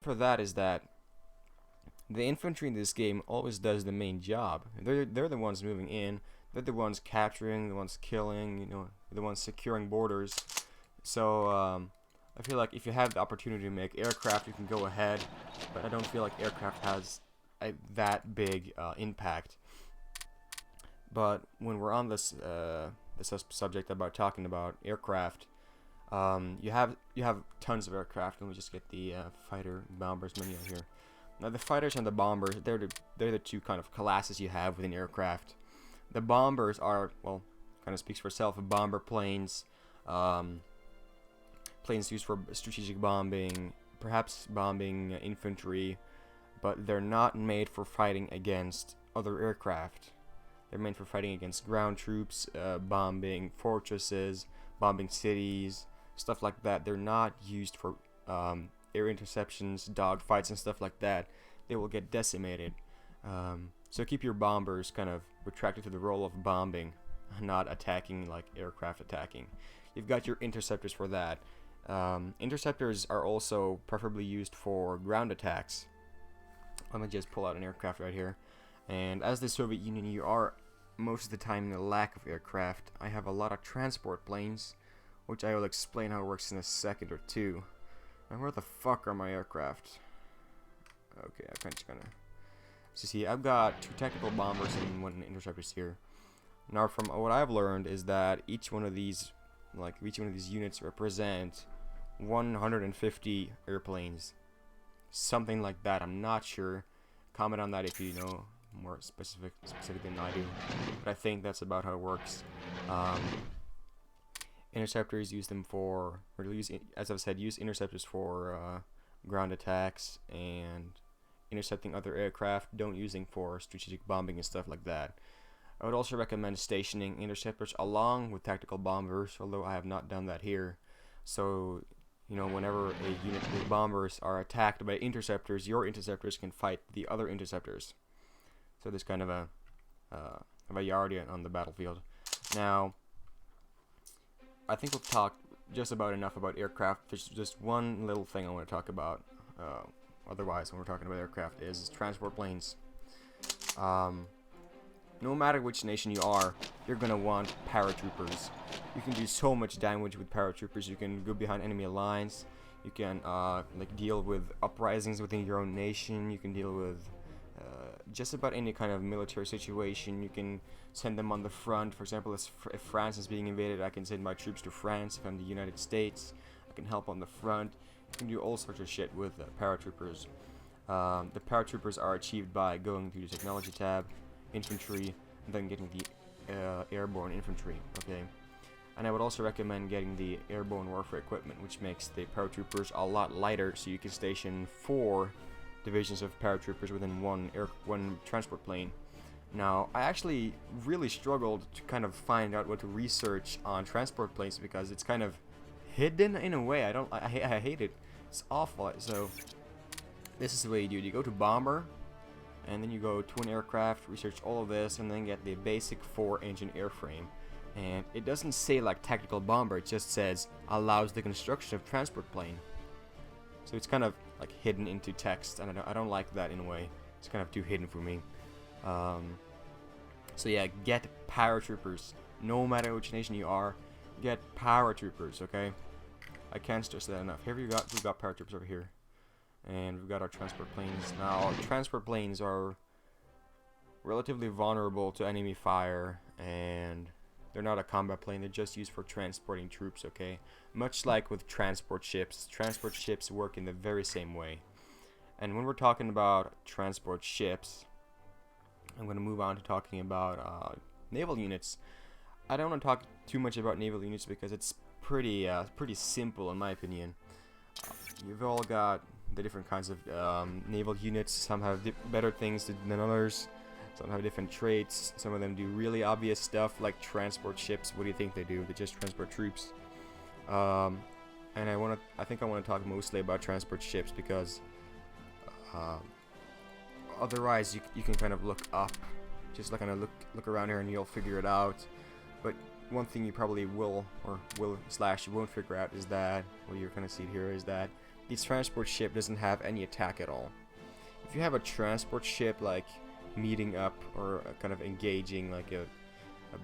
for that is that the infantry in this game always does the main job. They're the ones moving in. They're the ones capturing, the ones killing. The ones securing borders. So I feel like if you have the opportunity to make aircraft, you can go ahead. But I don't feel like aircraft has that big impact. But when we're on this subject about talking about aircraft, you have tons of aircraft. Let me just get the fighter bombers menu out here. Now the fighters and the bombers, they're the two kind of classes you have within aircraft. The bombers are, well, kind of speaks for itself. Bomber planes, planes used for strategic bombing, perhaps bombing infantry, but they're not made for fighting against other aircraft. They're made for fighting against ground troops, bombing fortresses, bombing cities, stuff like that. They're not used for air interceptions, dogfights, and stuff like that. They will get decimated. So keep your bombers kind of retracted to the role of bombing, not attacking like aircraft attacking. You've got your interceptors for that. Interceptors are also preferably used for ground attacks. Let me just pull out an aircraft right here. And as the Soviet Union, you are most of the time in a lack of aircraft. I have a lot of transport planes, which I will explain how it works in a second or two. And where the fuck are my aircraft? Okay, I'm just gonna. So see, I've got 2 tactical bombers and 1 interceptors here. Now, from what I've learned is that each one of these units represent 150 airplanes, something like that. I'm not sure. Comment on that if you know more specific than I do, but I think that's about how it works. Interceptors use them for, or as I've said, use interceptors for ground attacks and intercepting other aircraft. Don't use them for strategic bombing and stuff like that. I would also recommend stationing interceptors along with tactical bombers, although I have not done that here. So, whenever a unit with bombers are attacked by interceptors, your interceptors can fight the other interceptors. So there's kind of a yardie on the battlefield. Now, I think we've talked just about enough about aircraft. There's just one little thing I want to talk about. Otherwise, when we're talking about aircraft, is transport planes. No matter which nation you are, you're gonna want paratroopers. You can do so much damage with paratroopers. You can go behind enemy lines. You can deal with uprisings within your own nation. You can deal with just about any kind of military situation. You can send them on the front. For example, if France is being invaded, I can send my troops to France. If I'm the United States, I can help on the front. You can do all sorts of shit with paratroopers. The paratroopers are achieved by going to the technology tab, infantry, and then getting the airborne infantry. Okay, and I would also recommend getting the airborne warfare equipment, which makes the paratroopers a lot lighter, so you can station 4 divisions of paratroopers within one transport plane. Now, I actually really struggled to kind of find out what to research on transport planes because it's kind of hidden in a way. I hate it. It's awful. So this is the way you do it. You go to bomber, and then you go to an aircraft, research all of this, and then get the basic 4-engine airframe. And it doesn't say like tactical bomber. It just says allows the construction of transport plane. So it's kind of like hidden into text, and I don't like that in a way. It's kind of too hidden for me. So yeah, get paratroopers. No matter which nation you are, get paratroopers. Okay, I can't stress that enough. Here we've got paratroopers over here, and we've got our transport planes. Now, transport planes are relatively vulnerable to enemy fire, and they're not a combat plane. They're just used for transporting troops. Okay, much like with transport ships work in the very same way. And when we're talking about transport ships, I'm going to move on to talking about naval units. I don't want to talk too much about naval units because it's pretty simple in my opinion. You've all got the different kinds of naval units. Some have better things than others. Some have different traits. Some of them do really obvious stuff like transport ships. What do you think they do? They just transport troops. And I think I want to talk mostly about transport ships because otherwise you can kind of look up, just like kind of look around here and you'll figure it out. But one thing you probably will / won't figure out is that, well, you're gonna see it here, is that the transport ship doesn't have any attack at all. If you have a transport ship like meeting up or kind of engaging like a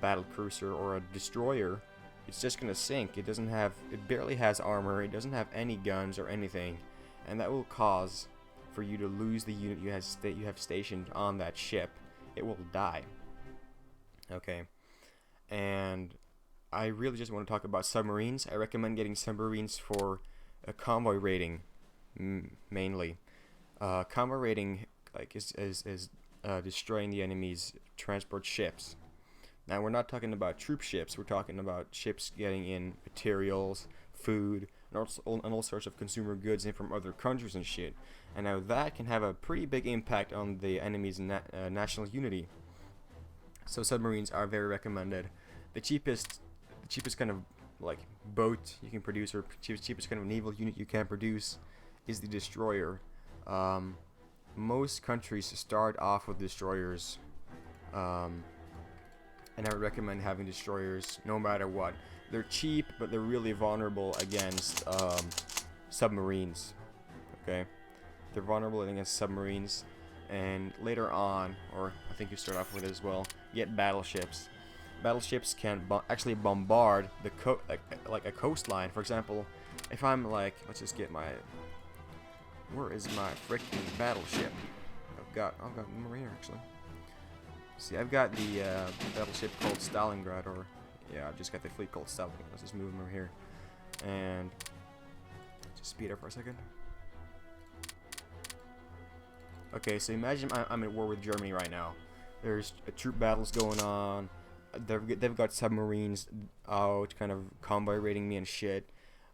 battle cruiser or a destroyer, it's just gonna sink. It barely has armor, it doesn't have any guns or anything, and that will cause for you to lose the unit you have stationed on that ship. It will die. Okay, and I really just want to talk about submarines. I recommend getting submarines for a convoy raiding, mainly. Convoy raiding like is destroying the enemy's transport ships. Now we're not talking about troop ships. We're talking about ships getting in materials, food, and all sorts of consumer goods in from other countries and shit. And now that can have a pretty big impact on the enemy's national unity. So submarines are very recommended. The cheapest kind of like boat you can produce, or cheapest kind of naval unit you can produce, is the destroyer. Most countries start off with destroyers, and I would recommend having destroyers no matter what. They're cheap, but they're really vulnerable against submarines. Okay, they're vulnerable against submarines, and later on, or I think you start off with it as well, get battleships. Battleships can actually bombard the like a coastline. For example, if I'm like, let's just get my, where is my freaking battleship? I've got them over here actually. See, I've got the battleship called Stalingrad, or yeah, I've just got the fleet called Stalingrad. Let's just move them over here, and just speed up for a second. Okay, so imagine I'm at war with Germany right now. There's troop battles going on. They've got submarines out, kind of convoy raiding me and shit,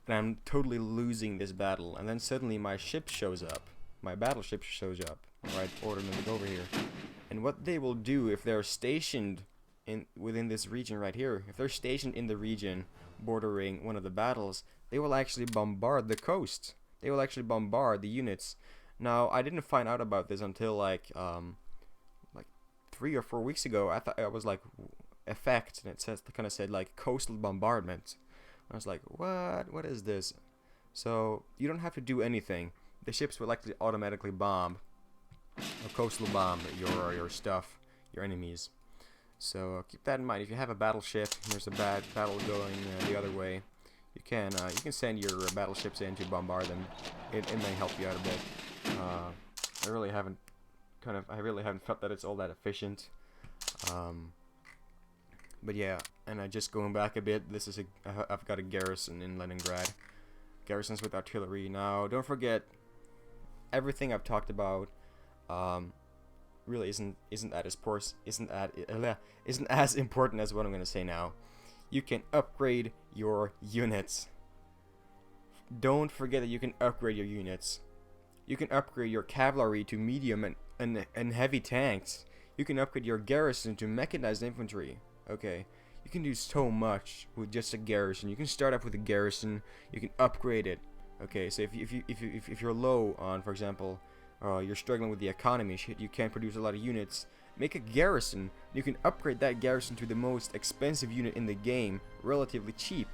and I'm totally losing this battle. And then suddenly my ship shows up, my battleship shows up. Right, order them to go over here. And what they will do if they're stationed within this region right here, if they're stationed in the region bordering one of the battles, they will actually bombard the coast. They will actually bombard the units. Now, I didn't find out about this until like 3 or 4 weeks ago. I thought I was like effect, and it kind of said like coastal bombardment. I was like, what is this? So you don't have to do anything. The ships will actually automatically bomb, or coastal bomb your stuff, your enemies. So keep that in mind. If you have a battleship and there's a bad battle going the other way, you can send your battleships in to bombard them. It may help you out a bit. I really haven't felt that it's all that efficient. But yeah, and just going back a bit, I've got a garrison in Leningrad. Garrisons with artillery. Now, don't forget, everything I've talked about really isn't as important as what I'm gonna say now. You can upgrade your units. Don't forget that you can upgrade your units. You can upgrade your cavalry to medium and heavy tanks. You can upgrade your garrison to mechanized infantry. Okay, you can do so much with just a garrison. You can start off with a garrison. You can upgrade it. Okay, so if you're low on, for example, you're struggling with the economy, you can't produce a lot of units, make a garrison. You can upgrade that garrison to the most expensive unit in the game, relatively cheap.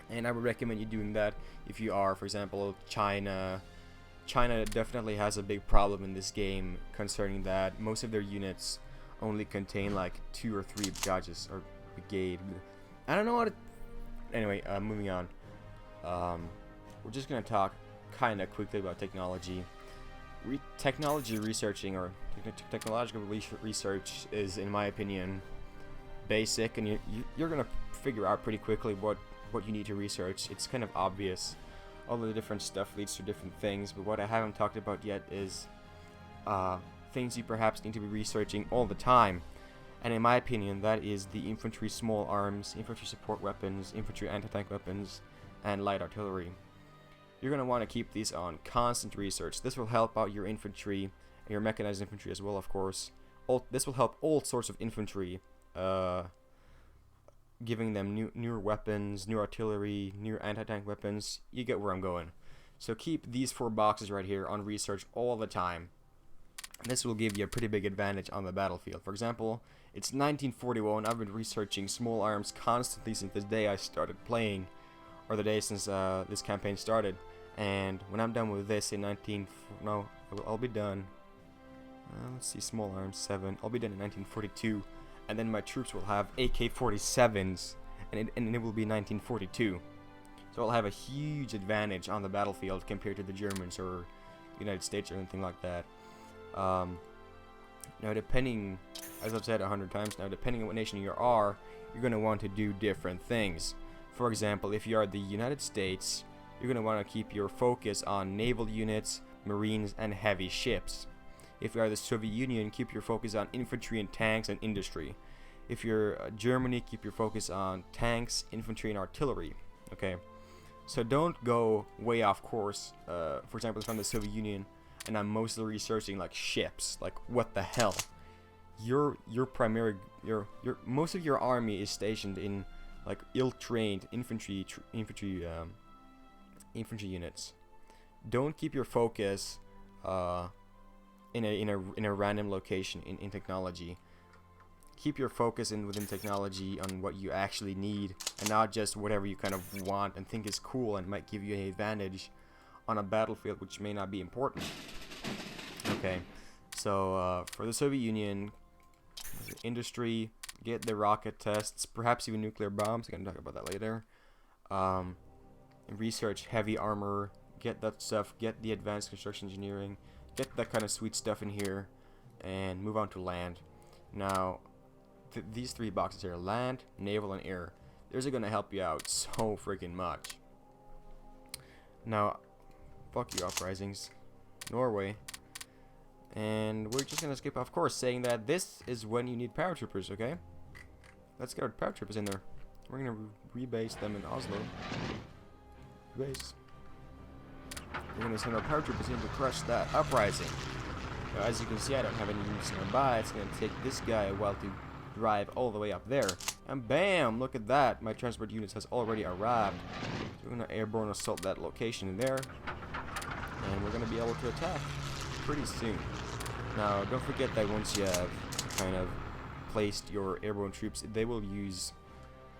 And I would recommend you doing that if you are, for example, China. China definitely has a big problem in this game concerning that. Most of their units only contain like 2 or 3 gauges or brigade. I don't know what. Anyway, moving on. We're just gonna talk kind of quickly about technology. Technology researching, or technological research, is, in my opinion, basic, and you're gonna figure out pretty quickly what you need to research. It's kind of obvious. All the different stuff leads to different things, but what I haven't talked about yet is things you perhaps need to be researching all the time. And in my opinion, that is the infantry small arms, infantry support weapons, infantry anti-tank weapons, and light artillery. You're going to want to keep these on constant research. This will help out your infantry, and your mechanized infantry as well, of course. This will help all sorts of infantry, giving them newer weapons, new artillery, new anti-tank weapons. You get where I'm going. So keep these 4 boxes right here on research all the time. This will give you a pretty big advantage on the battlefield. For example, it's 1941. I've been researching small arms constantly since the day I started playing, or the day since this campaign started. And when I'm done with this in I'll be done. Let's see, small arms 7. I'll be done in 1942, and then my troops will have AK-47s, and it will be 1942. So I'll have a huge advantage on the battlefield compared to the Germans or United States or anything like that. Now, depending, as I've said 100 times now, depending on what nation you are, you're going to want to do different things. For example, if you are the United States, you're going to want to keep your focus on naval units, marines, and heavy ships. If you are the Soviet Union, keep your focus on infantry and tanks and industry. If you're Germany, keep your focus on tanks, infantry, and artillery. Okay, so don't go way off course. For example, if I'm the Soviet Union and I'm mostly researching like ships, like what the hell? Most of your army is stationed in like ill-trained infantry units. Don't keep your focus in a random location in technology. Keep your focus within technology on what you actually need, and not just whatever you kind of want and think is cool and might give you an advantage on a battlefield which may not be important. Okay, so for the Soviet Union, industry, get the rocket tests, perhaps even nuclear bombs. I'm gonna talk about that later. Research heavy armor, get that stuff, get the advanced construction engineering, get that kind of sweet stuff in here, and move on to land. Now, these 3 boxes here, land, naval, and air, these are gonna help you out so freaking much. Now, fuck you, uprisings, Norway. And we're just gonna skip, of course, saying that this is when you need paratroopers. Okay, let's get our paratroopers in there. We're gonna rebase them in Oslo. Rebase. We're gonna send our paratroopers in to crush that uprising. Now, as you can see, I don't have any units nearby. It's gonna take this guy a while to drive all the way up there. And bam! Look at that. My transport units has already arrived. So we're gonna airborne assault that location in there, and we're gonna be able to attack pretty soon. Now, don't forget that once you have kind of placed your airborne troops, they will use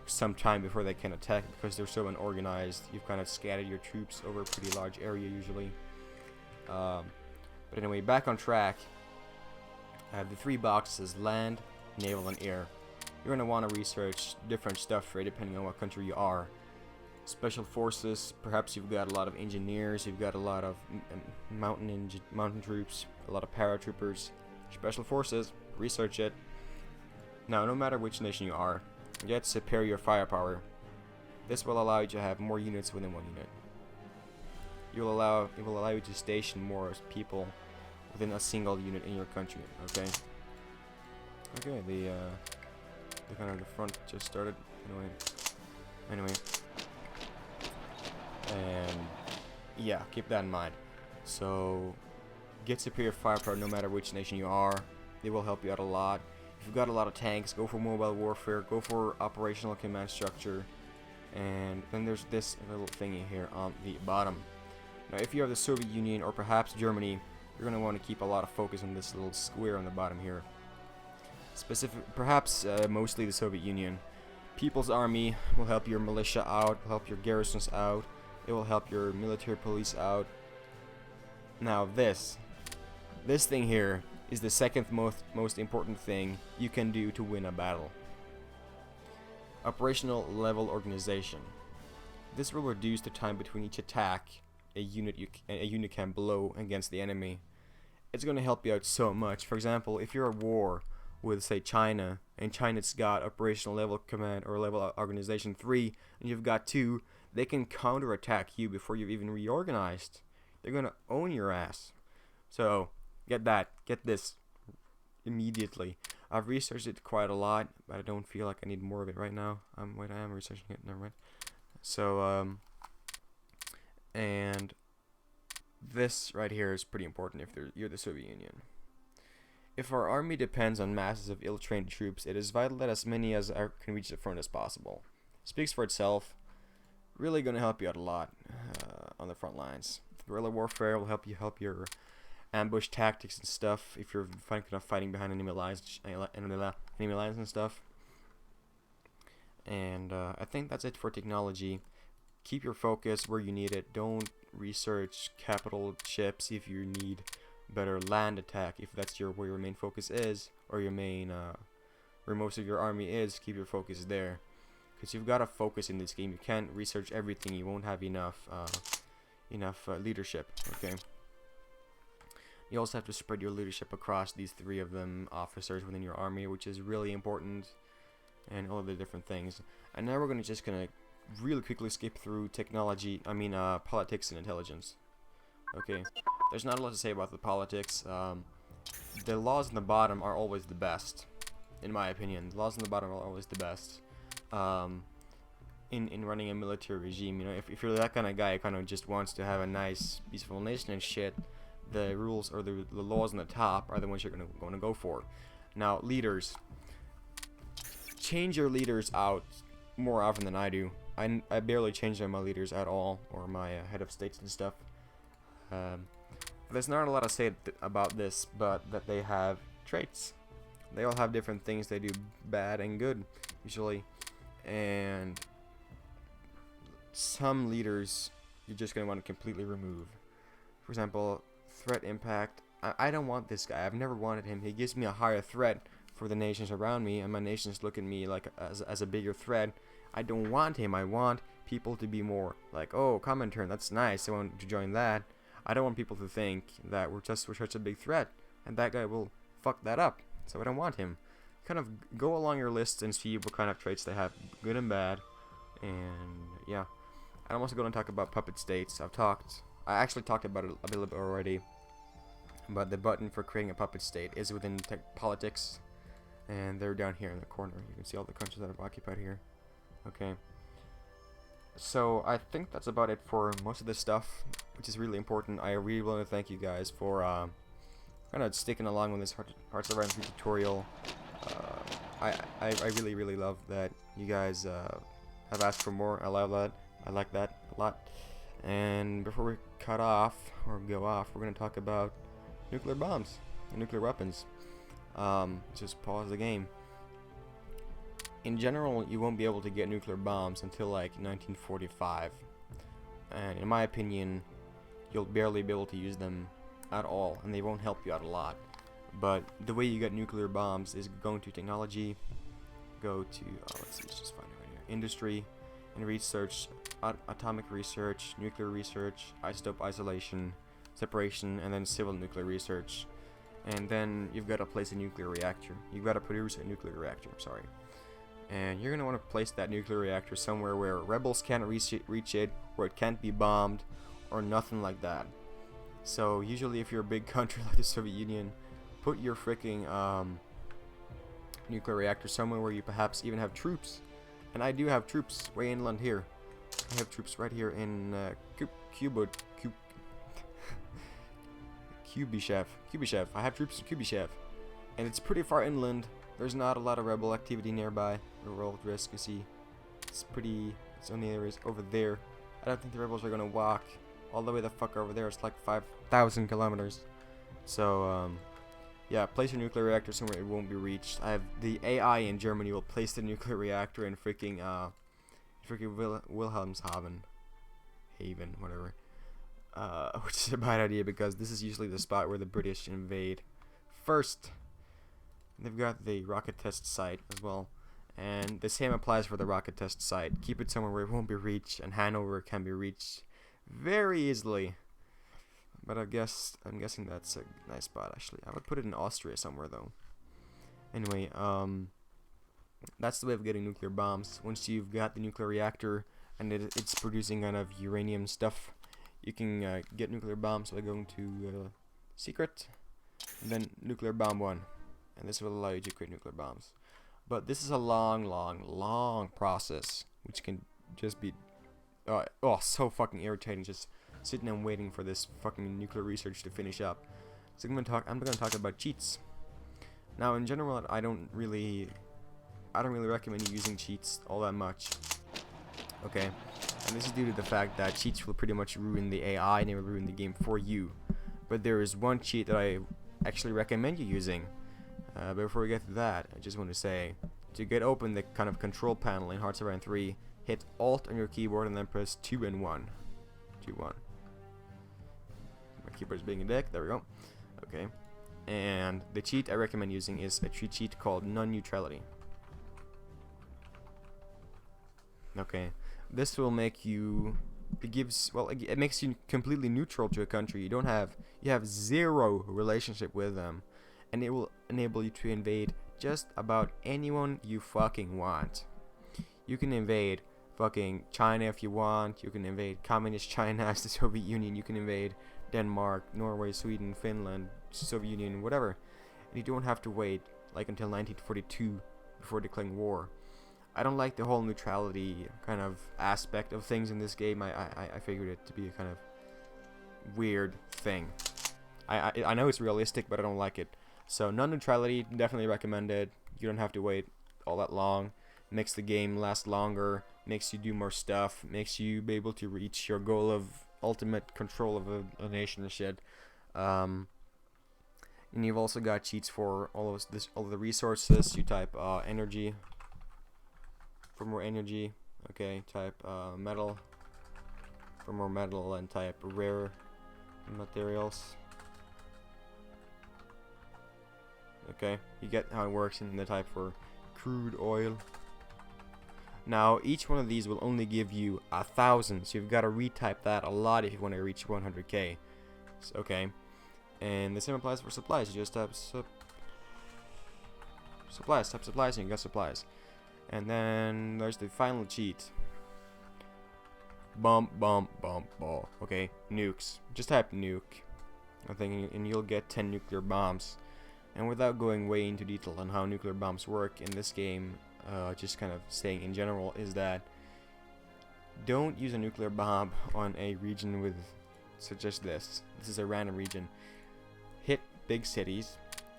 some time before they can attack because they're so unorganized. You've kind of scattered your troops over a pretty large area usually. But anyway, back on track. I have the 3 boxes: land, naval, and air. You're going to want to research different stuff, right, depending on what country you are. Special forces, perhaps you've got a lot of engineers, you've got a lot of mountain troops, a lot of paratroopers. Special forces, research it. Now, no matter which nation you are, get superior firepower. This will allow you to have more units within one unit. It will allow you to station more people within a single unit in your country. Okay. Okay. The kind of the front just started. Anyway. And yeah, keep that in mind. So get superior firepower no matter which nation you are. It will help you out a lot. If you've got a lot of tanks, go for mobile warfare, go for operational command structure, and then there's this little thingy here on the bottom. Now, if you are the Soviet Union or perhaps Germany, you're going to want to keep a lot of focus on this little square on the bottom here. Mostly the Soviet Union. People's Army will help your militia out, will help your garrisons out, it will help your military police out. Now this thing here is the second most important thing you can do to win a battle. Operational level organization. This will reduce the time between each attack a unit can blow against the enemy. It's going to help you out so much. For example, if you're at war with, say, China, and China's got operational level command or level organization 3, and you've got 2, they can counterattack you before you've even reorganized. They're going to own your ass. So get this immediately. I've researched it quite a lot, but I don't feel like I need more of it right now. I am researching it. Never mind. So and this right here is pretty important if you're the Soviet Union. If our army depends on masses of ill-trained troops, it is vital that as many as can reach the front as possible. Speaks for itself. Really going to help you out a lot on the front lines. Guerrilla warfare will help your ambush tactics and stuff if you're fighting behind enemy lines and stuff. And I think that's it for technology. keep your focus where you need it. Don't research capital ships if you need better land attack, if that's where your main focus is, or your main where most of your army is. Keep your focus there, because you've got to focus in this game. You can't research everything. You won't have enough leadership. Okay. You also have to spread your leadership across these 3 of them officers within your army, which is really important, and all of the different things. And now we're just gonna really quickly skip through politics and intelligence. Okay, there's not a lot to say about the politics. The laws in the bottom are always the best, in my opinion. The laws in the bottom are always the best. In running a military regime, you know, if you're that kind of guy who kind of just wants to have a nice, peaceful nation and shit, the rules or the laws on the top are the ones you're gonna go for. Now, leaders. Change your leaders out more often than I do. I barely change my leaders at all, or my head of states and stuff. There's not a lot to say about this, but that they have traits. They all have different things they do bad and good, usually. And some leaders you're just going to want to completely remove. For example, threat impact. I don't want this guy. I've never wanted him. He gives me a higher threat for the nations around me, and my nations look at me like as a bigger threat. I don't want him. I want people to be more like, oh, Comintern, that's nice, I want to join that. I don't want people to think that we're such a big threat, and that guy will fuck that up, so I don't want him. Kind of go along your list and see what kind of traits they have, good and bad. And yeah, I'm also going to talk about puppet states. I actually talked about it a little bit already, but the button for creating a puppet state is within politics, and they're down here in the corner. You can see all the countries that I've occupied here. Okay, so I think that's about it for most of this stuff, which is really important. I really want to thank you guys for kind of sticking along with this Hearts of Iron 3 tutorial. I really love that you guys have asked for more. I love that. I like that a lot. And before we cut off or go off, we're going to talk about nuclear bombs and nuclear weapons. Just pause the game. In general, you won't be able to get nuclear bombs until like 1945, and in my opinion, you'll barely be able to use them at all, and they won't help you out a lot. But the way you get nuclear bombs is going to technology, go to let's just find it right here, industry, and research, atomic research, nuclear research, isotope isolation, separation, and then civil nuclear research. And then you've got to place a nuclear reactor. You've got to produce a nuclear reactor, sorry. And you're going to want to place that nuclear reactor somewhere where rebels can't reach it, where it can't be bombed, or nothing like that. So usually if you're a big country like the Soviet Union, put your freaking nuclear reactor somewhere where you perhaps even have troops. And I do have troops way inland here. I have troops right here in Kubyshev. I have troops in Kubyshev. And it's pretty far inland. There's not a lot of rebel activity nearby. The world risk, you see. It's only areas over there. I don't think the rebels are gonna walk all the way the fuck over there. It's like 5,000 kilometers. So, yeah, place your nuclear reactor somewhere it won't be reached. I have the AI in Germany will place the nuclear reactor in freaking Wilhelmshaven, whatever. Which is a bad idea because this is usually the spot where the British invade first. They've got the rocket test site as well, and the same applies for the rocket test site. Keep it somewhere where it won't be reached, and Hanover can be reached very easily. But I'm guessing that's a nice spot actually. I would put it in Austria somewhere though. Anyway, that's the way of getting nuclear bombs. Once you've got the nuclear reactor and it's producing kind of uranium stuff, you can get nuclear bombs by going to secret, and then nuclear bomb 1. And this will allow you to create nuclear bombs. But this is a long process, which can just be so fucking irritating, just sitting and waiting for this fucking nuclear research to finish up. So I'm gonna talk about cheats. Now, in general, I don't really recommend you using cheats all that much. Okay, and this is due to the fact that cheats will pretty much ruin the AI and they will ruin the game for you. But there is one cheat that I actually recommend you using. But before we get to that, I just want to say, to get open the kind of control panel in Hearts of Iron 3, hit Alt on your keyboard and then press 2 and 1. 2, 1. My keyboard's being a dick. There we go. Okay. And the cheat I recommend using is a cheat called non-neutrality. Okay. This will make you, it makes you completely neutral to a country. You have zero relationship with them, and it will enable you to invade just about anyone you fucking want. You can invade fucking China if you want. You can invade communist China as the Soviet Union. You can invade Denmark, Norway, Sweden, Finland, Soviet Union, whatever. And you don't have to wait like until 1942 before declaring war. I don't like the whole neutrality kind of aspect of things in this game. I figured it to be a kind of weird thing. I know it's realistic, but I don't like it. So non-neutrality, definitely recommended. You don't have to wait all that long. Makes the game last longer. Makes you do more stuff. Makes you be able to reach your goal of ultimate control of a nation and shit. And you've also got cheats for all of the resources. You type energy for more energy. Okay, type metal for more metal, and type rare materials. Okay, you get how it works, and the type for crude oil. Now each one of these will only give you 1,000, so you've got to retype that a lot if you want to reach 100k. So, okay, and the same applies for supplies. You just type supplies, and you got supplies. And then there's the final cheat. Bump. Okay, nukes. Just type nuke, I think, and you'll get 10 nuclear bombs. And without going way into detail on how nuclear bombs work in this game, just kind of saying in general, is that don't use a nuclear bomb on a region with, such as this. This is a random region. Hit big cities,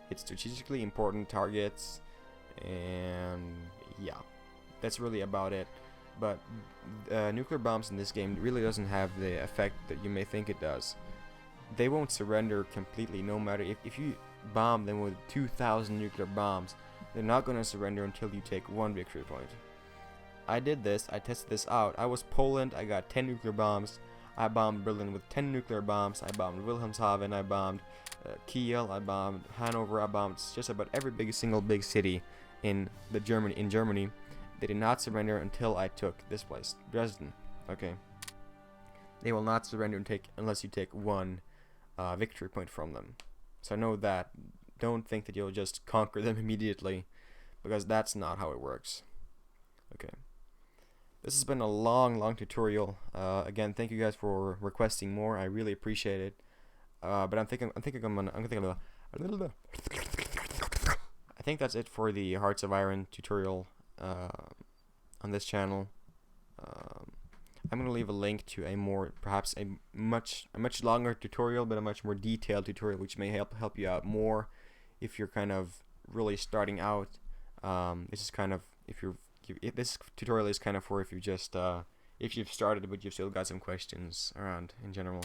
hit strategically important targets, and yeah, that's really about it. But nuclear bombs in this game really doesn't have the effect that you may think it does. They won't surrender completely, no matter if you bomb them with 2,000 nuclear bombs. They're not going to surrender until you take 1 victory point. I did this, I tested this out. I was Poland, I got 10 nuclear bombs. I bombed Berlin with 10 nuclear bombs. I bombed Wilhelmshaven, I bombed Kiel, I bombed Hanover, I bombed just about every single big city in Germany. They did not surrender until I took this place, Dresden. Okay. They will not surrender unless you take 1 victory point from them. So know that. Don't think that you'll just conquer them immediately, because that's not how it works. Okay. This has been a long tutorial. Again, thank you guys for requesting more. I really appreciate it. But I think that's it for the Hearts of Iron tutorial on this channel. I'm gonna leave a link to perhaps a much longer tutorial, but a much more detailed tutorial, which may help you out more if you're kind of really starting out. This is kind of this tutorial is kind of for if you've started but you've still got some questions around in general.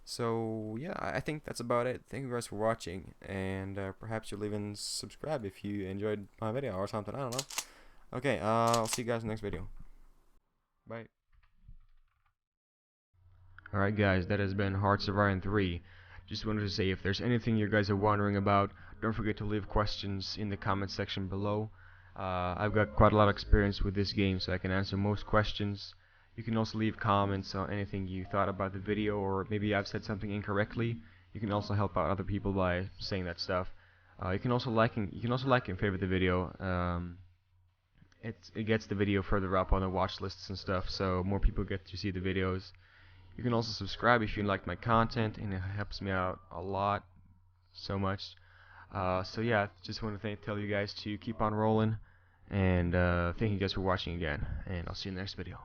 So yeah, I think that's about it. Thank you guys for watching, and perhaps you'll even subscribe if you enjoyed my video or something. I don't know. Okay, I'll see you guys in the next video. Bye. Alright guys, that has been Hearts of Iron 3. Just wanted to say, if there's anything you guys are wondering about, don't forget to leave questions in the comment section below. I've got quite a lot of experience with this game, so I can answer most questions. You can also leave comments on anything you thought about the video, or maybe I've said something incorrectly. You can also help out other people by saying that stuff. You can also like and favorite the video. It gets the video further up on the watch lists and stuff, so more people get to see the videos. You can also subscribe if you like my content, and it helps me out a lot, so much. So yeah, just want to tell you guys to keep on rolling, and thank you guys for watching again, and I'll see you in the next video.